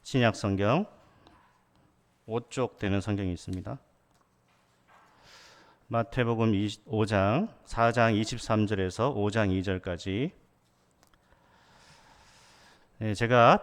신약 성경 5쪽 되는 성경이 있습니다. 마태복음 5장 4장 23절에서 5장 2절까지 제가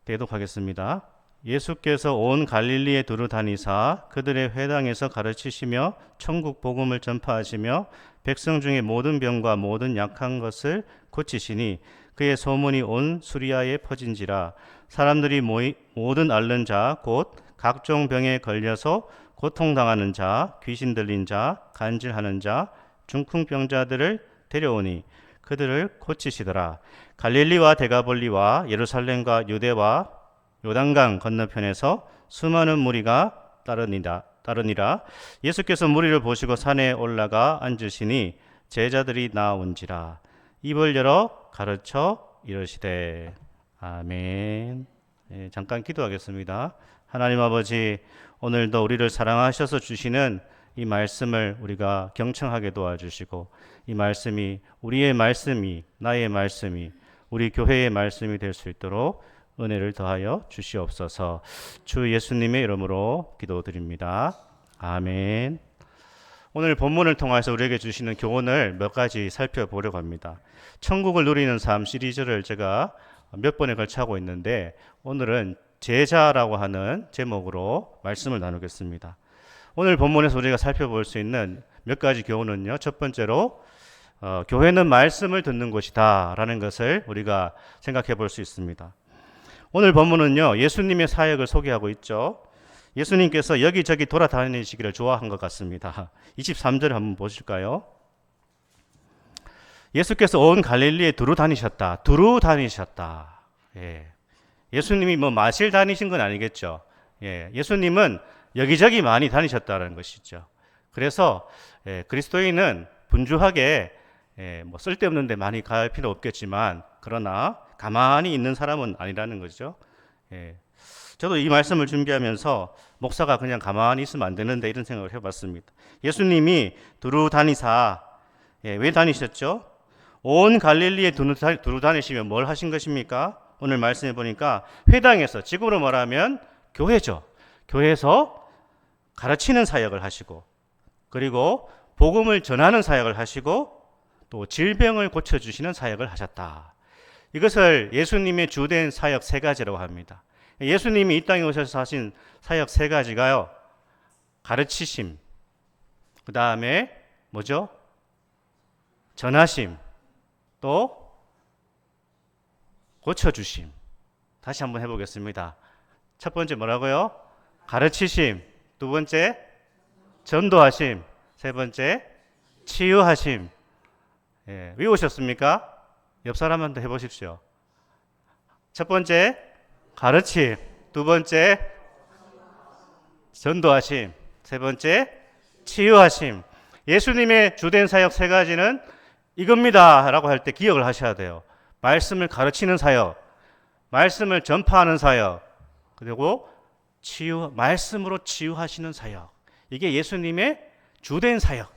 대독하겠습니다. 예수께서 온 갈릴리에 두루 다니사 그들의 회당에서 가르치시며 천국 복음을 전파하시며 백성 중에 모든 병과 모든 약한 것을 고치시니 그의 소문이 온 수리아에 퍼진지라. 사람들이 모든 앓는 자 곧 각종 병에 걸려서 고통당하는 자, 귀신 들린 자, 간질하는 자, 중풍병자들을 데려오니 그들을 고치시더라. 갈릴리와 데가볼리와 예루살렘과 유대와 요단강 건너편에서 수많은 무리가 따르니라. 예수께서 무리를 보시고 산에 올라가 앉으시니 제자들이 나온지라. 입을 열어 가르쳐 이르시되 아멘. 잠깐 기도하겠습니다. 하나님 아버지, 오늘도 우리를 사랑하셔서 주시는 이 말씀을 우리가 경청하게 도와주시고, 이 말씀이 우리의 말씀이, 나의 말씀이, 우리 교회의 말씀이 될 수 있도록 은혜를 더하여 주시옵소서. 주 예수님의 이름으로 기도드립니다. 아멘. 오늘 본문을 통해서 우리에게 주시는 교훈을 몇 가지 살펴보려고 합니다. 천국을 누리는 삶 시리즈를 제가 몇 번에 걸쳐 하고 있는데, 오늘은 제자라고 하는 제목으로 말씀을 나누겠습니다. 오늘 본문에서 우리가 살펴볼 수 있는 몇 가지 교훈은요, 첫 번째로 교회는 말씀을 듣는 곳이다 라는 것을 우리가 생각해 볼 수 있습니다. 오늘 본문은요, 예수님의 사역을 소개하고 있죠. 예수님께서 여기저기 돌아다니시기를 좋아한 것 같습니다. 23절 한번 보실까요? 예수께서 온 갈릴리에 두루 다니셨다. 예. 예수님이 마실 다니신 건 아니겠죠. 예. 예수님은 여기저기 많이 다니셨다는 것이죠. 그래서 그리스도인은 분주하게 쓸데없는 데 많이 갈 필요 없겠지만, 그러나 가만히 있는 사람은 아니라는 거죠. 저도 이 말씀을 준비하면서 목사가 그냥 가만히 있으면 안 되는데 이런 생각을 해봤습니다. 예수님이 두루 다니사, 왜 다니셨죠? 온 갈릴리에 두루 다니시면 뭘 하신 것입니까? 오늘 말씀해 보니까 회당에서, 지금으로 말하면 교회죠. 교회에서 가르치는 사역을 하시고, 그리고 복음을 전하는 사역을 하시고, 또 질병을 고쳐주시는 사역을 하셨다. 이것을 예수님의 주된 사역 세 가지라고 합니다. 예수님이 이 땅에 오셔서 하신 사역 세 가지가요, 가르치심, 그 다음에 뭐죠? 전하심, 또 고쳐주심. 다시 한번 해보겠습니다. 첫 번째 뭐라고요? 가르치심. 두 번째 전도하심. 세 번째 치유하심. 외우셨습니까? 옆 사람한테 해보십시오. 첫 번째 가르침, 두 번째 전도하심, 세 번째 치유하심. 예수님의 주된 사역 세 가지는 이겁니다 라고 할 때 기억을 하셔야 돼요. 말씀을 가르치는 사역, 말씀을 전파하는 사역, 그리고 말씀으로 치유하시는 사역. 이게 예수님의 주된 사역.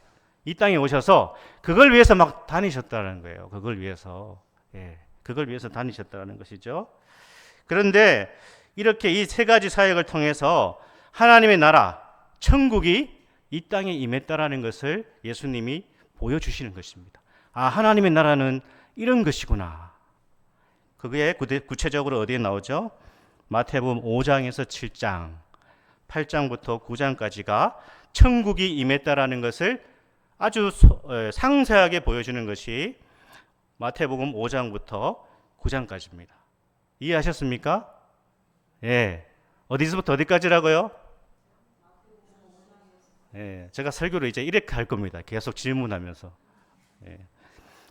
이 땅에 오셔서 그걸 위해서 막 다니셨다는 거예요. 그걸 위해서 다니셨다는 것이죠. 그런데 이렇게 이 세 가지 사역을 통해서 하나님의 나라, 천국이 이 땅에 임했다라는 것을 예수님이 보여주시는 것입니다. 아, 하나님의 나라는 이런 것이구나. 그게 구체적으로 어디에 나오죠? 마태복음 5장에서 7장, 8장부터 9장까지가 천국이 임했다라는 것을 아주 상세하게 보여주는 것이 마태복음 5장부터 9장까지입니다. 이해하셨습니까? 예. 어디서부터 어디까지라고요? 예. 제가 설교를 이제 이렇게 할 겁니다. 계속 질문하면서. 예.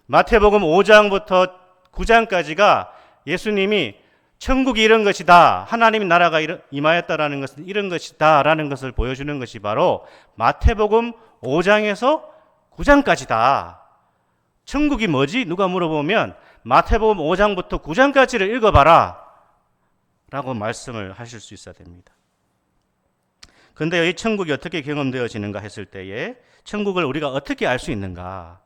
마태복음 5장부터 9장까지가 예수님이 천국이 이런 것이다, 하나님의 나라가 임하였다라는 것은 이런 것이다 라는 것을 보여주는 것이 바로 마태복음 5장에서 9장까지다. 천국이 뭐지? 누가 물어보면 마태복음 5장부터 9장까지를 읽어봐라 라고 말씀을 하실 수 있어야 됩니다. 그런데 이 천국이 어떻게 경험되어지는가 했을 때에 천국을 우리가 어떻게 알 수 있는가?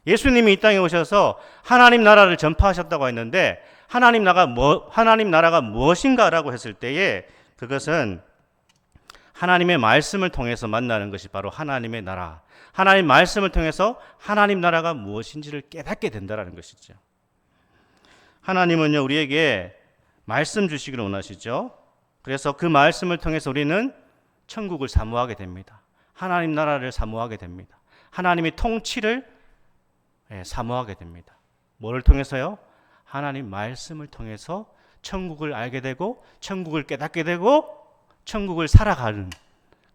예수님이 이 땅에 오셔서 하나님 나라를 전파하셨다고 했는데 하나님 나라가 무엇인가라고 했을 때에 그것은 하나님의 말씀을 통해서 만나는 것이 바로 하나님의 나라. 하나님 말씀을 통해서 하나님 나라가 무엇인지를 깨닫게 된다는 것이죠. 하나님은요, 우리에게 말씀 주시기를 원하시죠. 그래서 그 말씀을 통해서 우리는 천국을 사모하게 됩니다. 하나님 나라를 사모하게 됩니다. 하나님의 통치를 사모하게 됩니다. 뭐를 통해서요? 하나님 말씀을 통해서 천국을 알게 되고 천국을 깨닫게 되고 천국을 살아가는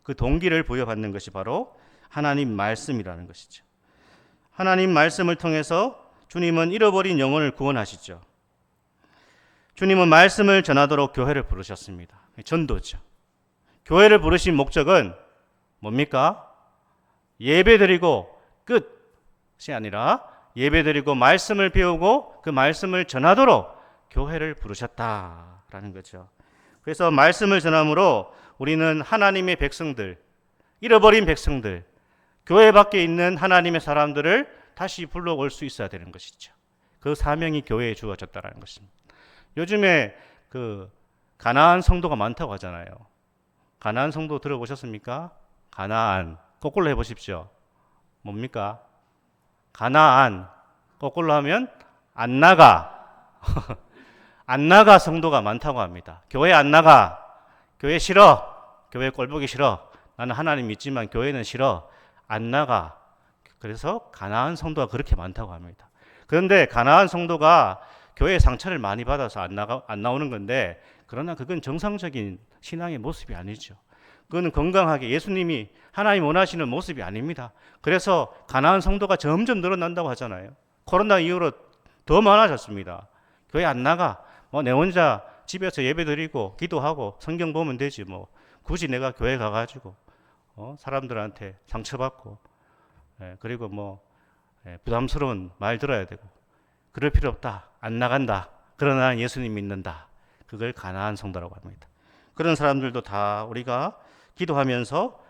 그 동기를 부여받는 것이 바로 하나님 말씀이라는 것이죠. 하나님 말씀을 통해서 주님은 잃어버린 영혼을 구원하시죠. 주님은 말씀을 전하도록 교회를 부르셨습니다. 전도죠. 교회를 부르신 목적은 뭡니까? 예배드리고 끝이 아니라 예배드리고 말씀을 배우고 그 말씀을 전하도록 교회를 부르셨다라는 거죠. 그래서 말씀을 전함으로 우리는 하나님의 백성들, 잃어버린 백성들, 교회 밖에 있는 하나님의 사람들을 다시 불러올 수 있어야 되는 것이죠. 그 사명이 교회에 주어졌다는 것입니다. 요즘에 그 가나안 성도가 많다고 하잖아요. 가나안 성도 들어보셨습니까? 가나안 거꾸로 해보십시오. 뭡니까? 가나안 거꾸로 하면 안 나가. 안 나가 성도가 많다고 합니다. 교회 안 나가. 교회 싫어. 교회 꼴보기 싫어. 나는 하나님 믿지만 교회는 싫어. 안 나가. 그래서 가나안 성도가 그렇게 많다고 합니다. 그런데 가나안 성도가 교회에 상처를 많이 받아서 안 나오는 건데, 그러나 그건 정상적인 신앙의 모습이 아니죠. 그거는 건강하게 예수님이 하나님 원하시는 모습이 아닙니다. 그래서 가나안 성도가 점점 늘어난다고 하잖아요. 코로나 이후로 더 많아졌습니다. 교회 안 나가. 내 혼자 집에서 예배드리고 기도하고 성경 보면 되지 뭐 굳이 내가 교회 가가지고 사람들한테 상처받고 그리고 부담스러운 말 들어야 되고 그럴 필요 없다. 안 나간다. 그러나 예수님 믿는다. 그걸 가나안 성도라고 합니다. 그런 사람들도 다 우리가 기도하면서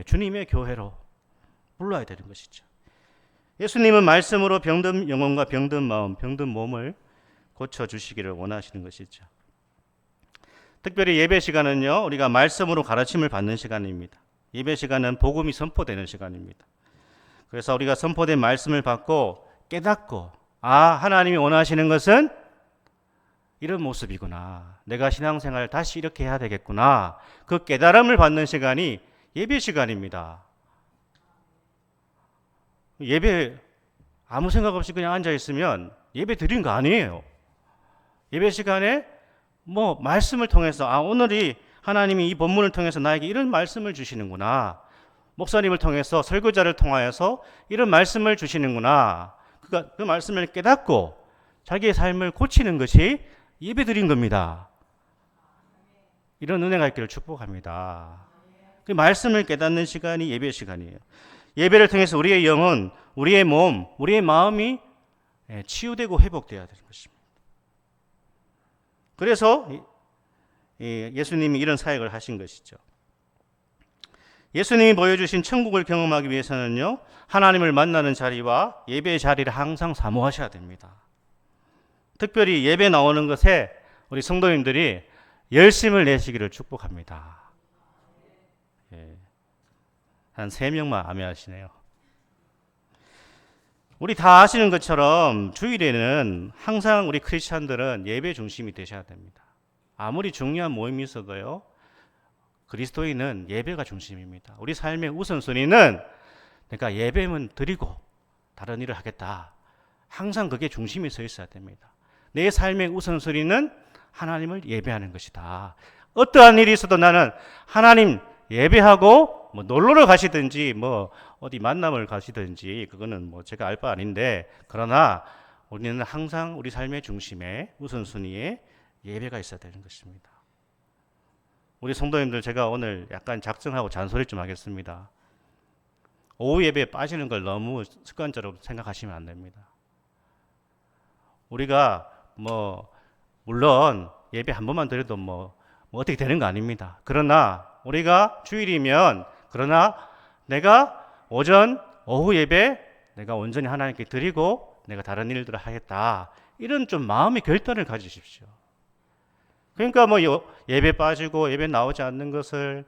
주님의 교회로 불러야 되는 것이죠. 예수님은 말씀으로 병든 영혼과 병든 마음, 병든 몸을 고쳐주시기를 원하시는 것이죠. 특별히 예배 시간은요, 우리가 말씀으로 가르침을 받는 시간입니다. 예배 시간은 복음이 선포되는 시간입니다. 그래서 우리가 선포된 말씀을 받고 깨닫고, 하나님이 원하시는 것은 이런 모습이구나. 내가 신앙생활 다시 이렇게 해야 되겠구나. 그 깨달음을 받는 시간이 예배 시간입니다. 예배 아무 생각 없이 그냥 앉아 있으면 예배 드린 거 아니에요. 예배 시간에 말씀을 통해서 오늘이 하나님이 이 본문을 통해서 나에게 이런 말씀을 주시는구나. 목사님을 통해서 설교자를 통하여서 이런 말씀을 주시는구나. 그 말씀을 깨닫고 자기의 삶을 고치는 것이 예배 드린 겁니다. 이런 은혜가 있기를 축복합니다. 그 말씀을 깨닫는 시간이 예배 시간이에요. 예배를 통해서 우리의 영혼, 우리의 몸, 우리의 마음이 치유되고 회복되어야 되는 것입니다. 그래서 예수님이 이런 사역을 하신 것이죠. 예수님이 보여주신 천국을 경험하기 위해서는요, 하나님을 만나는 자리와 예배의 자리를 항상 사모하셔야 됩니다. 특별히 예배 나오는 것에 우리 성도님들이 열심을 내시기를 축복합니다. 한 3명만 아멘하시네요. 우리 다 아시는 것처럼 주일에는 항상 우리 크리스찬들은 예배 중심이 되셔야 됩니다. 아무리 중요한 모임이 있어도요, 그리스도인은 예배가 중심입니다. 우리 삶의 우선순위는 내가 예배만 드리고 다른 일을 하겠다. 항상 그게 중심이 서 있어야 됩니다. 내 삶의 우선순위는 하나님을 예배하는 것이다. 어떠한 일이 있어도 나는 하나님 예배하고 놀러를 가시든지 어디 만남을 가시든지 그거는 제가 알 바 아닌데, 그러나 우리는 항상 우리 삶의 중심에 우선순위에 예배가 있어야 되는 것입니다. 우리 성도님들, 제가 오늘 약간 작정하고 잔소리 좀 하겠습니다. 오후 예배에 빠지는 걸 너무 습관적으로 생각하시면 안 됩니다. 우리가 물론 예배 한 번만 드려도 어떻게 되는 거 아닙니다. 그러나 우리가 주일이면, 그러나 내가 오전, 오후 예배 내가 온전히 하나님께 드리고 내가 다른 일들을 하겠다. 이런 좀 마음의 결단을 가지십시오. 그러니까 뭐 예배 빠지고 예배 나오지 않는 것을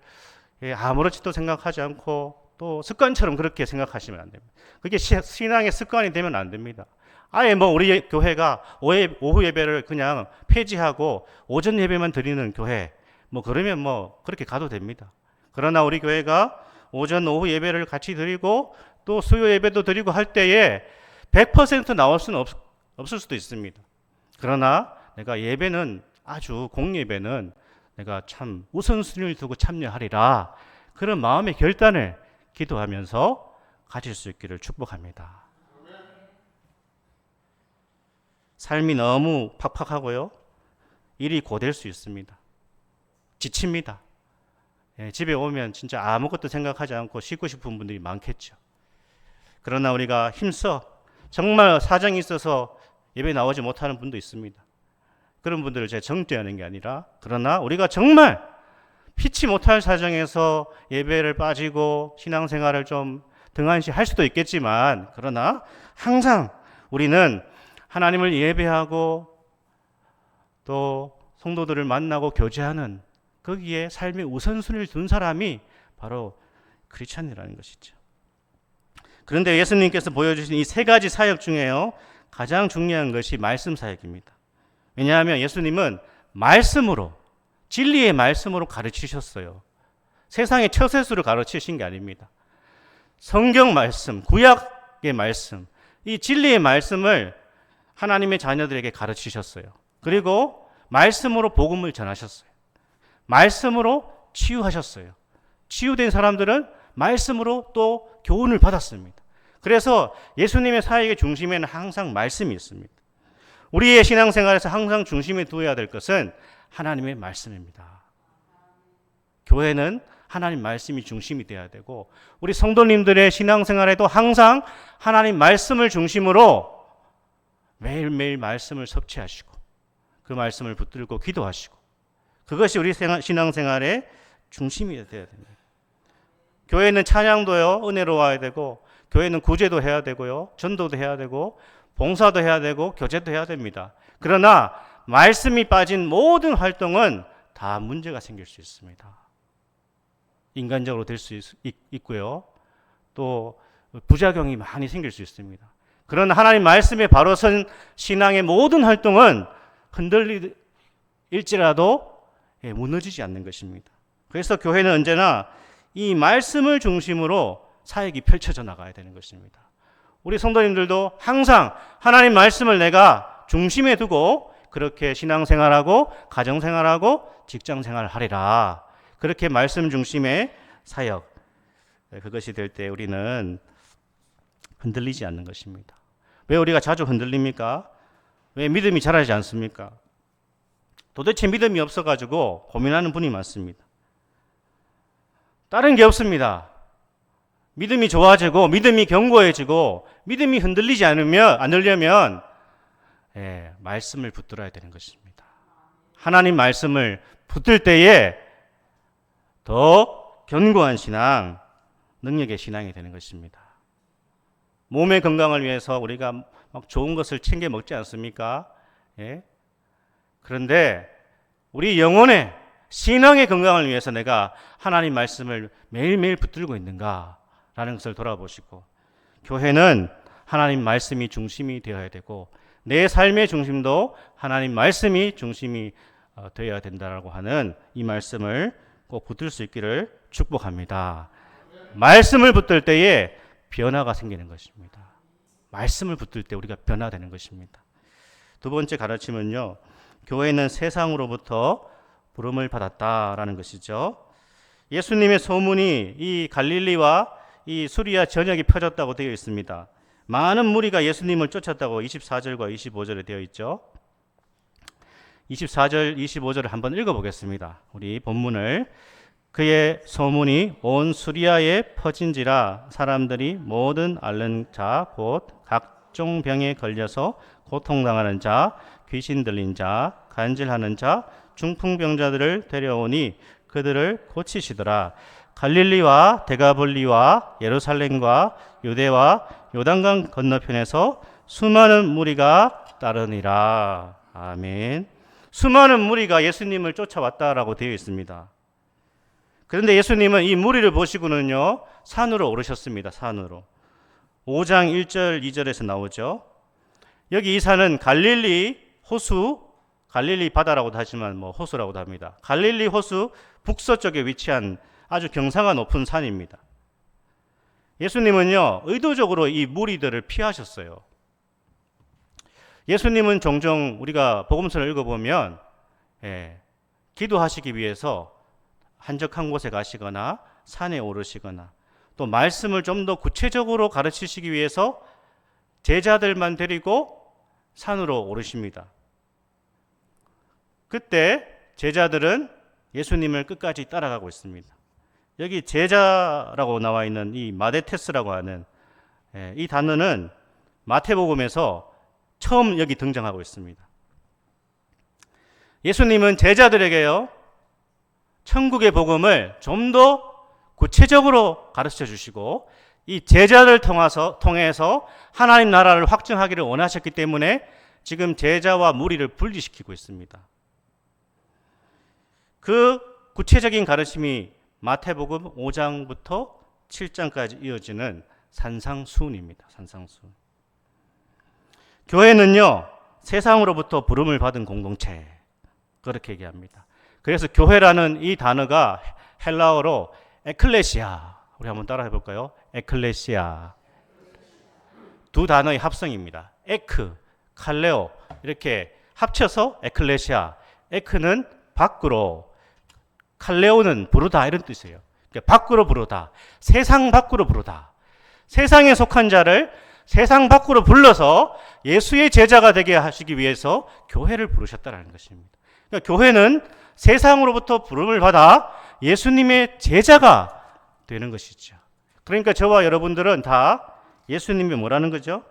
아무렇지도 생각하지 않고 또 습관처럼 그렇게 생각하시면 안 됩니다. 그게 신앙의 습관이 되면 안 됩니다. 아예 뭐 우리 교회가 오후 예배를 그냥 폐지하고 오전 예배만 드리는 교회 뭐 그러면 뭐 그렇게 가도 됩니다. 그러나 우리 교회가 오전 오후 예배를 같이 드리고 또 수요 예배도 드리고 할 때에 100% 나올 수는 없을 수도 있습니다. 그러나 내가 예배는 아주 공예배는 내가 참 우선순위를 두고 참여하리라. 그런 마음의 결단을 기도하면서 가질 수 있기를 축복합니다. 삶이 너무 팍팍하고요. 일이 고될 수 있습니다. 지칩니다. 집에 오면 진짜 아무것도 생각하지 않고 쉬고 싶은 분들이 많겠죠. 그러나 우리가 힘써 정말 사정이 있어서 예배 나오지 못하는 분도 있습니다. 그런 분들을 제가 정죄하는 게 아니라 그러나 우리가 정말 피치 못할 사정에서 예배를 빠지고 신앙생활을 좀 등한시 할 수도 있겠지만 그러나 항상 우리는 하나님을 예배하고 또 성도들을 만나고 교제하는 거기에 삶의 우선순위를 둔 사람이 바로 크리스찬이라는 것이죠. 그런데 예수님께서 보여주신 이 세 가지 사역 중에요 가장 중요한 것이 말씀 사역입니다. 왜냐하면 예수님은 말씀으로 진리의 말씀으로 가르치셨어요. 세상의 처세술을 가르치신 게 아닙니다. 성경 말씀, 구약의 말씀, 이 진리의 말씀을 하나님의 자녀들에게 가르치셨어요. 그리고 말씀으로 복음을 전하셨어요. 말씀으로 치유하셨어요. 치유된 사람들은 말씀으로 또 교훈을 받았습니다. 그래서 예수님의 사역의 중심에는 항상 말씀이 있습니다. 우리의 신앙생활에서 항상 중심에 두어야 될 것은 하나님의 말씀입니다. 교회는 하나님 말씀이 중심이 되어야 되고 우리 성도님들의 신앙생활에도 항상 하나님 말씀을 중심으로 매일매일 말씀을 섭취하시고 그 말씀을 붙들고 기도하시고 그것이 우리 신앙생활의 중심이 되어야 됩니다. 교회는 찬양도요 은혜로워야 되고 교회는 구제도 해야 되고요 전도도 해야 되고 봉사도 해야 되고 교제도 해야 됩니다. 그러나 말씀이 빠진 모든 활동은 다 문제가 생길 수 있습니다. 인간적으로 될 수 있고요. 또 부작용이 많이 생길 수 있습니다. 그러나 하나님 말씀에 바로 선 신앙의 모든 활동은 흔들릴지라도 무너지지 않는 것입니다. 그래서 교회는 언제나 이 말씀을 중심으로 사역이 펼쳐져 나가야 되는 것입니다. 우리 성도님들도 항상 하나님 말씀을 내가 중심에 두고 그렇게 신앙생활하고 가정생활하고 직장생활을 하리라. 그렇게 말씀 중심의 사역 그것이 될 때 우리는 흔들리지 않는 것입니다. 왜 우리가 자주 흔들립니까? 왜 믿음이 자라지 않습니까? 도대체 믿음이 없어가지고 고민하는 분이 많습니다. 다른 게 없습니다. 믿음이 좋아지고 믿음이 견고해지고 믿음이 흔들리지 않으려면 말씀을 붙들어야 되는 것입니다. 하나님 말씀을 붙들 때에 더 견고한 신앙, 능력의 신앙이 되는 것입니다. 몸의 건강을 위해서 우리가 막 좋은 것을 챙겨 먹지 않습니까? 그런데 우리 영혼의 신앙의 건강을 위해서 내가 하나님 말씀을 매일매일 붙들고 있는가라는 것을 돌아보시고 교회는 하나님 말씀이 중심이 되어야 되고 내 삶의 중심도 하나님 말씀이 중심이 되어야 된다라고 하는 이 말씀을 꼭 붙들 수 있기를 축복합니다. 말씀을 붙들 때에 변화가 생기는 것입니다. 말씀을 붙들 때 우리가 변화되는 것입니다. 두 번째 가르침은요. 교회는 세상으로부터 부름을 받았다라는 것이죠. 예수님의 소문이 이 갈릴리와 이 수리아 전역에 펴졌다고 되어 있습니다. 많은 무리가 예수님을 쫓았다고 24절과 25절에 되어 있죠. 24절, 25절을 한번 읽어보겠습니다. 우리 본문을. 그의 소문이 온 수리아에 퍼진지라 사람들이 모든 앓는 자 곧 각종 병에 걸려서 고통당하는 자, 귀신 들린 자, 간질하는 자, 중풍병자들을 데려오니 그들을 고치시더라. 갈릴리와 데가볼리와 예루살렘과 유대와 요단강 건너편에서 수많은 무리가 따르니라. 아멘. 수많은 무리가 예수님을 쫓아왔다라고 되어 있습니다. 그런데 예수님은 이 무리를 보시고는요, 산으로 오르셨습니다. 산으로. 5장 1절 2절에서 나오죠. 여기 이 산은 갈릴리 호수, 갈릴리 바다라고도 하지만 호수라고도 합니다. 갈릴리 호수 북서쪽에 위치한 아주 경사가 높은 산입니다. 예수님은요, 의도적으로 이 무리들을 피하셨어요. 예수님은 종종 우리가 복음서를 읽어보면 기도하시기 위해서 한적한 곳에 가시거나 산에 오르시거나 또 말씀을 좀 더 구체적으로 가르치시기 위해서 제자들만 데리고 산으로 오르십니다. 그때 제자들은 예수님을 끝까지 따라가고 있습니다. 여기 제자라고 나와 있는 이 마데테스라고 하는 이 단어는 마태복음에서 처음 여기 등장하고 있습니다. 예수님은 제자들에게요, 천국의 복음을 좀 더 구체적으로 가르쳐 주시고 이 제자를 통해서 하나님 나라를 확증하기를 원하셨기 때문에 지금 제자와 무리를 분리시키고 있습니다. 그 구체적인 가르침이 마태복음 5장부터 7장까지 이어지는 산상수훈입니다. 산상수훈. 교회는요, 세상으로부터 부름을 받은 공동체, 그렇게 얘기합니다. 그래서 교회라는 이 단어가 헬라어로 에클레시아, 우리 한번 따라 해볼까요? 에클레시아. 두 단어의 합성입니다. 에크, 칼레오 이렇게 합쳐서 에클레시아. 에크는 밖으로, 칼레오는 부르다 이런 뜻이에요. 그러니까 밖으로 부르다, 세상 밖으로 부르다. 세상에 속한 자를 세상 밖으로 불러서 예수의 제자가 되게 하시기 위해서 교회를 부르셨다는 것입니다. 그러니까 교회는 세상으로부터 부름을 받아 예수님의 제자가 되는 것이죠. 그러니까 저와 여러분들은 다 예수님이 뭐라는 거죠?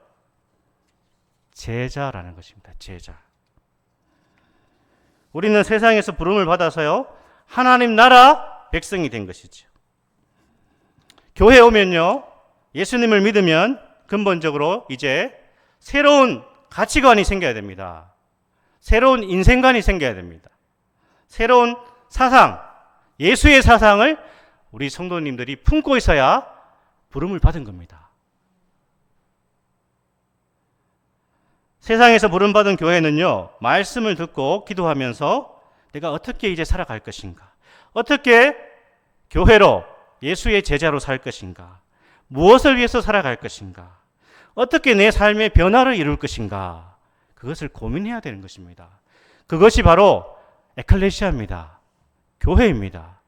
제자라는 것입니다. 제자. 우리는 세상에서 부름을 받아서요, 하나님 나라 백성이 된 것이죠. 교회에 오면요, 예수님을 믿으면 근본적으로 이제 새로운 가치관이 생겨야 됩니다. 새로운 인생관이 생겨야 됩니다. 새로운 사상, 예수의 사상을 우리 성도님들이 품고 있어야 부름을 받은 겁니다. 세상에서 부름받은 교회는요, 말씀을 듣고 기도하면서 내가 어떻게 이제 살아갈 것인가, 어떻게 교회로 예수의 제자로 살 것인가, 무엇을 위해서 살아갈 것인가, 어떻게 내 삶의 변화를 이룰 것인가, 그것을 고민해야 되는 것입니다. 그것이 바로 에클레시아입니다. 교회입니다.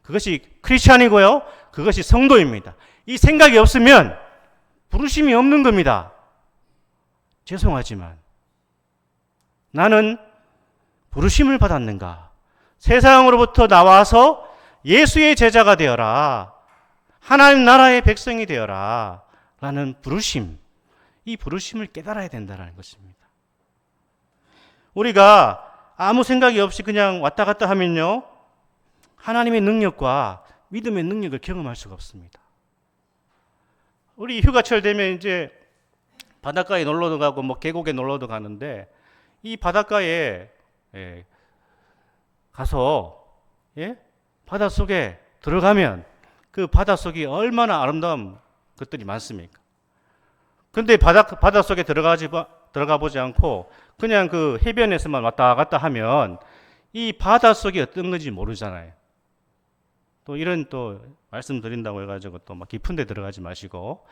그것이 크리스찬이고요, 그것이 성도입니다. 이 생각이 없으면 부르심이 없는 겁니다. 죄송하지만 나는 부르심을 받았는가? 세상으로부터 나와서 예수의 제자가 되어라, 하나님 나라의 백성이 되어라 라는 부르심, 이 부르심을 깨달아야 된다는 것입니다. 우리가 아무 생각이 없이 그냥 왔다 갔다 하면요, 하나님의 능력과 믿음의 능력을 경험할 수가 없습니다. 우리 휴가철 되면 이제 바닷가에 놀러도 가고 계곡에 놀러도 가는데, 이 바닷가에 가서 바닷속에 들어가면 그 바닷속이 얼마나 아름다운 것들이 많습니까? 근데 바닷속에 들어가 보지 않고 그냥 그 해변에서만 왔다 갔다 하면 이 바닷속이 어떤 건지 모르잖아요. 또 이런 또 말씀드린다고 해가지고 또 막 깊은 데 들어가지 마시고,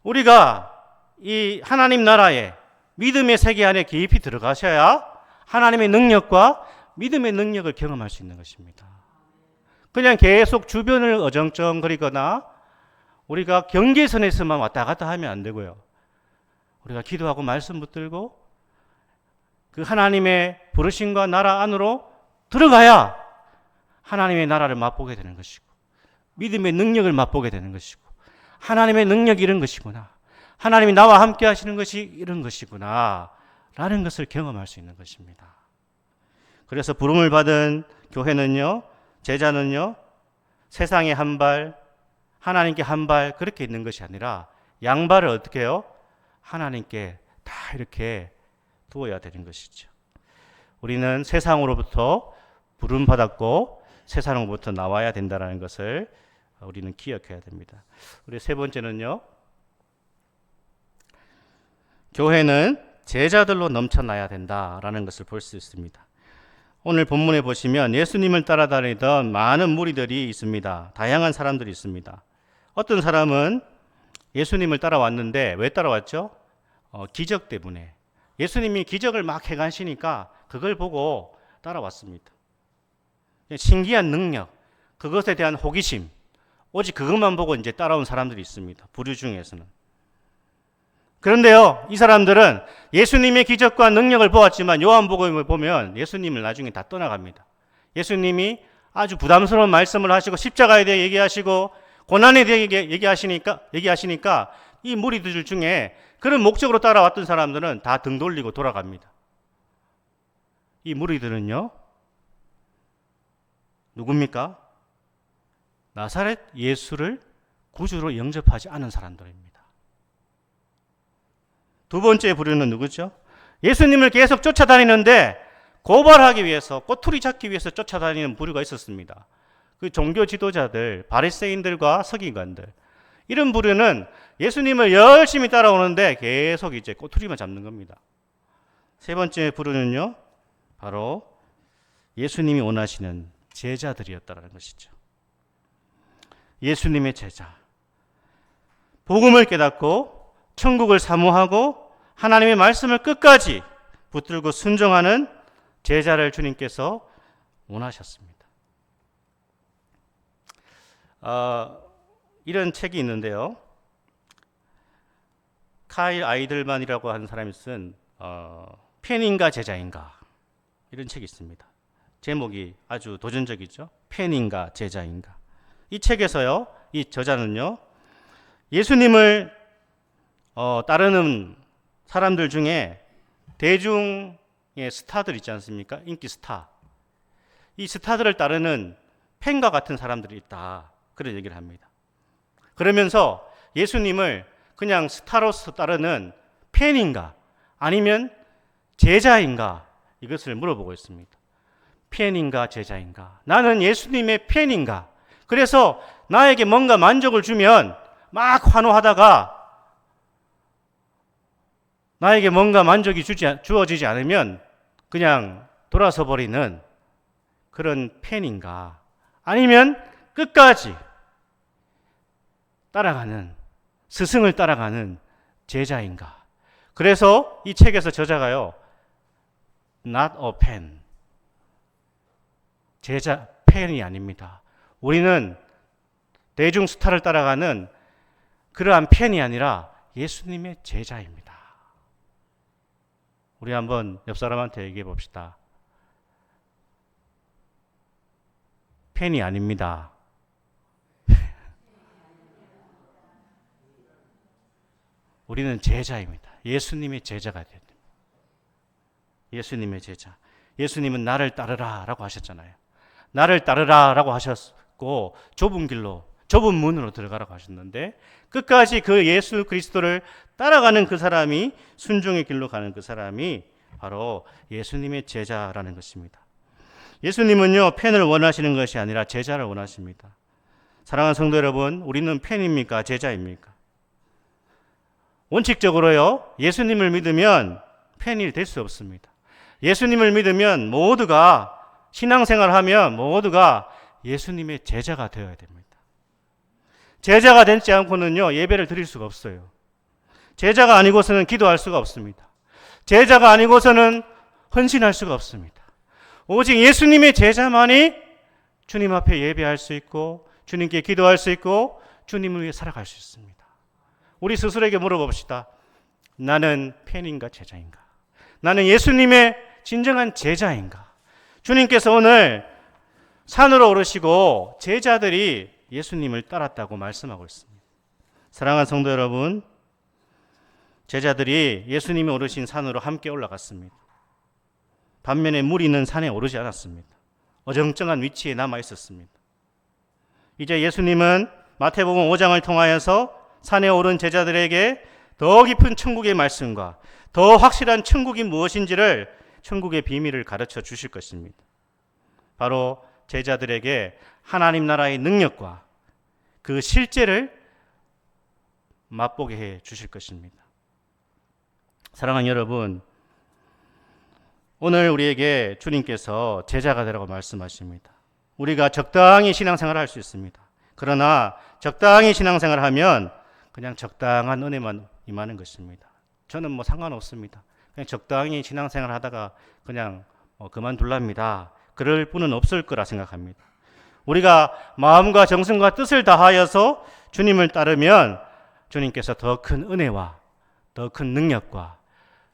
우리가 이 하나님 나라에 믿음의 세계 안에 깊이 들어가셔야 하나님의 능력과 믿음의 능력을 경험할 수 있는 것입니다. 그냥 계속 주변을 어정쩡거리거나 우리가 경계선에서만 왔다 갔다 하면 안 되고요. 우리가 기도하고 말씀 붙들고 그 하나님의 부르심과 나라 안으로 들어가야 하나님의 나라를 맛보게 되는 것이고, 믿음의 능력을 맛보게 되는 것이고, 하나님의 능력이 이런 것이구나, 하나님이 나와 함께 하시는 것이 이런 것이구나 라는 것을 경험할 수 있는 것입니다. 그래서 부름을 받은 교회는요, 제자는요, 세상에 한 발, 하나님께 한 발 그렇게 있는 것이 아니라 양발을 어떻게 해요? 하나님께 다 이렇게 두어야 되는 것이죠. 우리는 세상으로부터 부름받았고 세상으로부터 나와야 된다는 것을 우리는 기억해야 됩니다. 우리 세 번째는요. 교회는 제자들로 넘쳐나야 된다라는 것을 볼 수 있습니다. 오늘 본문에 보시면 예수님을 따라다니던 많은 무리들이 있습니다. 다양한 사람들이 있습니다. 어떤 사람은 예수님을 따라왔는데 왜 따라왔죠? 기적 때문에. 예수님이 기적을 막 해가시니까 그걸 보고 따라왔습니다. 신기한 능력, 그것에 대한 호기심, 오직 그것만 보고 이제 따라온 사람들이 있습니다. 부류 중에서는. 그런데요, 이 사람들은 예수님의 기적과 능력을 보았지만 요한복음을 보면 예수님을 나중에 다 떠나갑니다. 예수님이 아주 부담스러운 말씀을 하시고 십자가에 대해 얘기하시고 고난에 대해 얘기하시니까 이 무리들 중에 그런 목적으로 따라왔던 사람들은 다 등 돌리고 돌아갑니다. 이 무리들은요, 누굽니까? 나사렛 예수를 구주로 영접하지 않은 사람들입니다. 두 번째 부류는 누구죠? 예수님을 계속 쫓아다니는데 고발하기 위해서, 꼬투리 잡기 위해서 쫓아다니는 부류가 있었습니다. 그 종교 지도자들, 바리새인들과 서기관들, 이런 부류는 예수님을 열심히 따라오는데 계속 이제 꼬투리만 잡는 겁니다. 세 번째 부류는요, 바로 예수님이 원하시는 제자들이었다는 것이죠. 예수님의 제자, 복음을 깨닫고 천국을 사모하고 하나님의 말씀을 끝까지 붙들고 순종하는 제자를 주님께서 원하셨습니다. 이런 책이 있는데요. 카일 아이들만이라고 하는 사람이 쓴 팬인가 제자인가, 이런 책이 있습니다. 제목이 아주 도전적이죠. 팬인가 제자인가. 이 책에서요, 이 저자는요, 예수님을 따르는 사람들 중에 대중의 스타들 있지 않습니까? 인기 스타. 이 스타들을 따르는 팬과 같은 사람들이 있다, 그런 얘기를 합니다. 그러면서 예수님을 그냥 스타로서 따르는 팬인가 아니면 제자인가, 이것을 물어보고 있습니다. 팬인가 제자인가? 나는 예수님의 팬인가? 그래서 나에게 뭔가 만족을 주면 막 환호하다가 나에게 뭔가 만족이 주어지지 않으면 그냥 돌아서 버리는 그런 팬인가? 아니면 끝까지 따라가는, 스승을 따라가는 제자인가? 그래서 이 책에서 저자가요, not a fan, 제자, 팬이 아닙니다. 우리는 대중 스타를 따라가는 그러한 팬이 아니라 예수님의 제자입니다. 우리 한번 옆 사람한테 얘기해 봅시다. 팬이 아닙니다. 우리는 제자입니다. 예수님의 제자가 돼야 됩니다. 예수님의 제자. 예수님은 나를 따르라 라고 하셨잖아요. 나를 따르라 라고 하셨고 좁은 길로, 좁은 문으로 들어가라고 하셨는데 끝까지 그 예수 그리스도를 따라가는 그 사람이, 순종의 길로 가는 그 사람이 바로 예수님의 제자라는 것입니다. 예수님은요, 팬을 원하시는 것이 아니라 제자를 원하십니다. 사랑하는 성도 여러분, 우리는 팬입니까? 제자입니까? 원칙적으로요, 예수님을 믿으면 팬이 될 수 없습니다. 예수님을 믿으면 모두가, 신앙생활하면 모두가 예수님의 제자가 되어야 됩니다. 제자가 되지 않고는요, 예배를 드릴 수가 없어요. 제자가 아니고서는 기도할 수가 없습니다. 제자가 아니고서는 헌신할 수가 없습니다. 오직 예수님의 제자만이 주님 앞에 예배할 수 있고 주님께 기도할 수 있고 주님을 위해 살아갈 수 있습니다. 우리 스스로에게 물어봅시다. 나는 팬인가 제자인가? 나는 예수님의 진정한 제자인가? 주님께서 오늘 산으로 오르시고 제자들이 예수님을 따랐다고 말씀하고 있습니다. 사랑하는 성도 여러분, 제자들이 예수님이 오르신 산으로 함께 올라갔습니다. 반면에 무리는 산에 오르지 않았습니다. 어정쩡한 위치에 남아 있었습니다. 이제 예수님은 마태복음 5장을 통하여서 산에 오른 제자들에게 더 깊은 천국의 말씀과 더 확실한 천국이 무엇인지를 천국의 비밀을 가르쳐 주실 것입니다. 바로 제자들에게 하나님 나라의 능력과 그 실제를 맛보게 해 주실 것입니다. 사랑하는 여러분, 오늘 우리에게 주님께서 제자가 되라고 말씀하십니다. 우리가 적당히 신앙생활을 할 수 있습니다. 그러나 적당히 신앙생활을 하면 그냥 적당한 은혜만 임하는 것입니다. 저는 뭐 상관없습니다. 그냥 적당히 신앙생활 하다가 그냥 그만둘랍니다. 그럴 분은 없을 거라 생각합니다. 우리가 마음과 정성과 뜻을 다하여서 주님을 따르면 주님께서 더 큰 은혜와 더 큰 능력과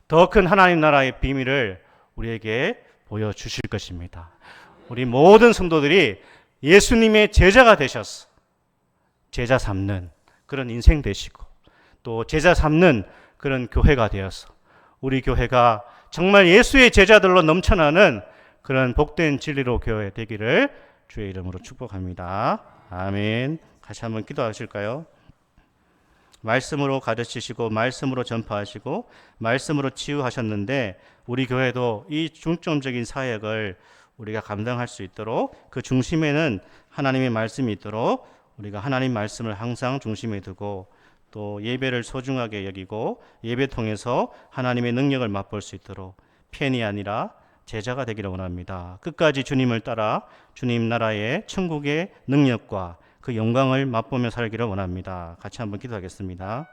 더 큰 하나님 나라의 비밀을 우리에게 보여주실 것입니다. 우리 모든 성도들이 예수님의 제자가 되셔서 제자 삼는 그런 인생 되시고 또 제자 삼는 그런 교회가 되어서 우리 교회가 정말 예수의 제자들로 넘쳐나는 그런 복된 진리로 교회 되기를 주의 이름으로 축복합니다. 아멘. 같이 한번 기도하실까요? 말씀으로 가르치시고 말씀으로 전파하시고 말씀으로 치유하셨는데 우리 교회도 이 중점적인 사역을 우리가 감당할 수 있도록 그 중심에는 하나님의 말씀이 있도록 우리가 하나님 말씀을 항상 중심에 두고 또 예배를 소중하게 여기고 예배 통해서 하나님의 능력을 맛볼 수 있도록 팬이 아니라 제자가 되기를 원합니다. 끝까지 주님을 따라 주님 나라의 천국의 능력과 그 영광을 맛보며 살기를 원합니다. 같이 한번 기도하겠습니다.